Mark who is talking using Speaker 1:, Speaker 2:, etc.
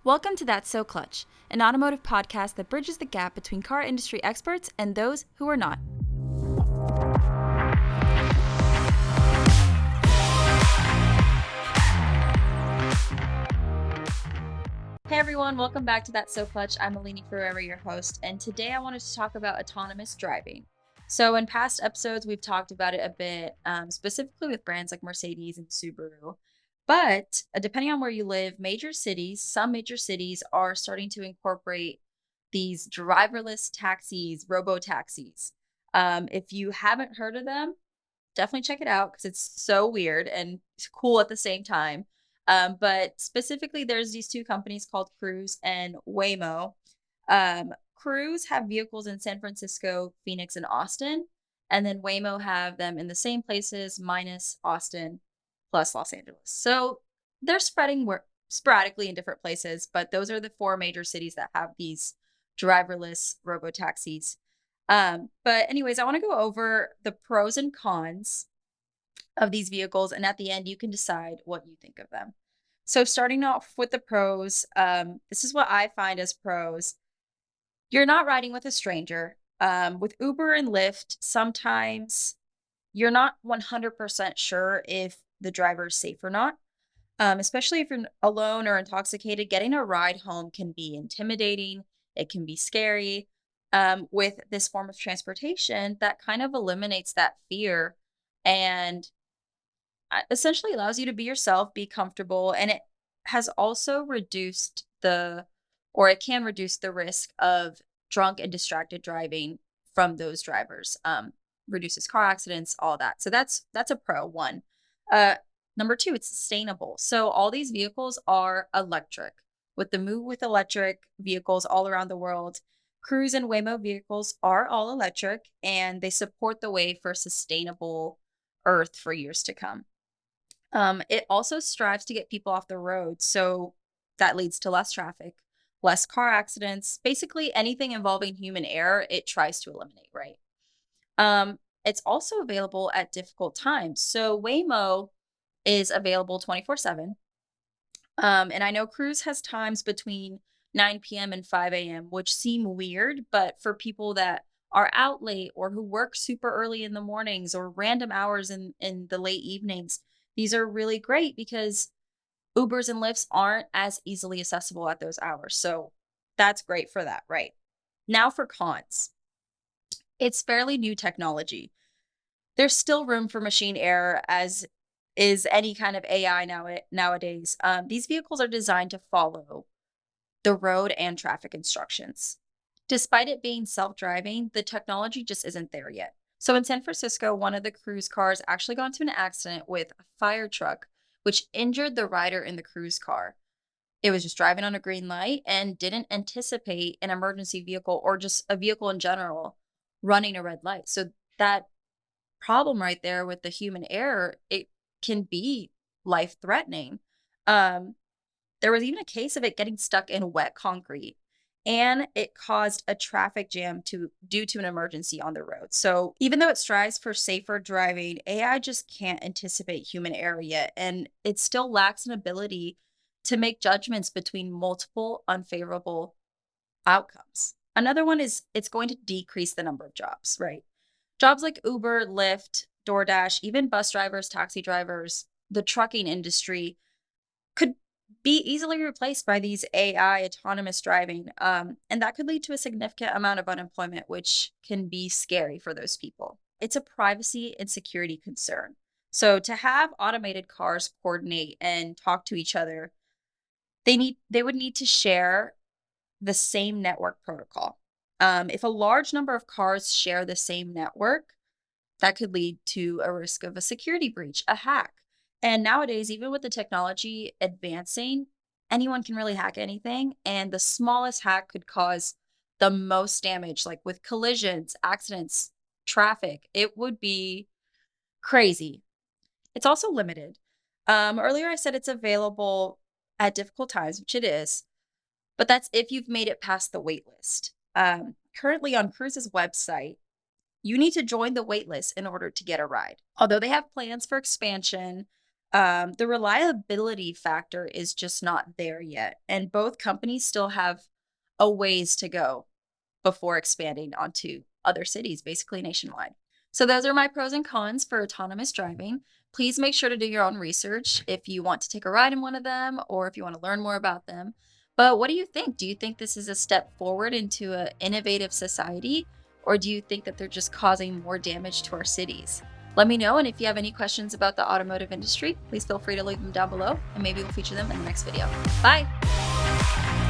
Speaker 1: Welcome to That's So Clutch, an automotive podcast that bridges the gap between car industry experts and those who are not. Hey everyone, welcome back to That's So Clutch. I'm Aline, forever your host, and today I wanted to talk about autonomous driving. So in past episodes, we've talked about it a bit, specifically with brands like Mercedes and Subaru. But depending on where you live, some major cities are starting to incorporate these driverless taxis, robo-taxis. If you haven't heard of them, definitely check it out because it's so weird and cool at the same time. But specifically, there's these two companies called Cruise and Waymo. Cruise have vehicles in San Francisco, Phoenix, and Austin. And then Waymo have them in the same places minus Austin plus Los Angeles. So they're spreading sporadically in different places, but those are the four major cities that have these driverless robo taxis. But anyways, I want to go over the pros and cons of these vehicles, and at the end, you can decide what you think of them. So starting off with the pros, this is what I find as pros. You're not riding with a stranger. With Uber and Lyft, sometimes you're not 100% sure if the driver is safe or not. Especially if you're alone or intoxicated, getting a ride home can be intimidating. It can be scary. With this form of transportation, that kind of eliminates that fear and essentially allows you to be yourself, be comfortable, and it has also it can reduce the risk of drunk and distracted driving from those drivers. Reduces car accidents, all that. So that's a pro one. Number two, it's sustainable. So all these vehicles are electric. With the move with electric vehicles all around the world, Cruise and Waymo vehicles are all electric, and they support the way for sustainable Earth for years to come. It also strives to get people off the road, so that leads to less traffic, less car accidents. Basically, anything involving human error, it tries to eliminate, right? It's also available at difficult times. So Waymo is available 24/7. And I know Cruise has times between 9 p.m. and 5 a.m., which seem weird, but for people that are out late or who work super early in the mornings or random hours in the late evenings, these are really great because Ubers and Lyfts aren't as easily accessible at those hours. So that's great for that, right? Now for cons. It's fairly new technology. There's still room for machine error, as is any kind of AI nowadays. These vehicles are designed to follow the road and traffic instructions. Despite it being self-driving, the technology just isn't there yet. So in San Francisco, one of the Cruise cars actually got into an accident with a fire truck, which injured the rider in the Cruise car. It was just driving on a green light and didn't anticipate an emergency vehicle or just a vehicle in general running a red light. So that problem right there with the human error, it can be life threatening. There was even a case of it getting stuck in wet concrete, and it caused a traffic jam due to an emergency on the road. So even though it strives for safer driving, AI just can't anticipate human error yet, and it still lacks an ability to make judgments between multiple unfavorable outcomes. Another one is it's going to decrease the number of jobs, right? Jobs like Uber, Lyft, DoorDash, even bus drivers, taxi drivers, the trucking industry could be easily replaced by these AI autonomous driving. And that could lead to a significant amount of unemployment, which can be scary for those people. It's a privacy and security concern. So to have automated cars coordinate and talk to each other, they would need to share the same network protocol. If a large number of cars share the same network, that could lead to a risk of a security breach, a hack. And nowadays, even with the technology advancing, anyone can really hack anything. And the smallest hack could cause the most damage, like with collisions, accidents, traffic. It would be crazy. It's also limited. Earlier, I said it's available at difficult times, which it is, but that's if you've made it past the wait list. Currently on Cruise's website, you need to join the wait list in order to get a ride. Although they have plans for expansion, The reliability factor is just not there yet, and both companies still have a ways to go before expanding onto other cities, basically nationwide. So, those are my pros and cons for autonomous driving. Please make sure to do your own research if you want to take a ride in one of them or if you want to learn more about them. But what do you think? Do you think this is a step forward into an innovative society, or do you think that they're just causing more damage to our cities? Let me know. And if you have any questions about the automotive industry, please feel free to leave them down below and maybe we'll feature them in the next video. Bye.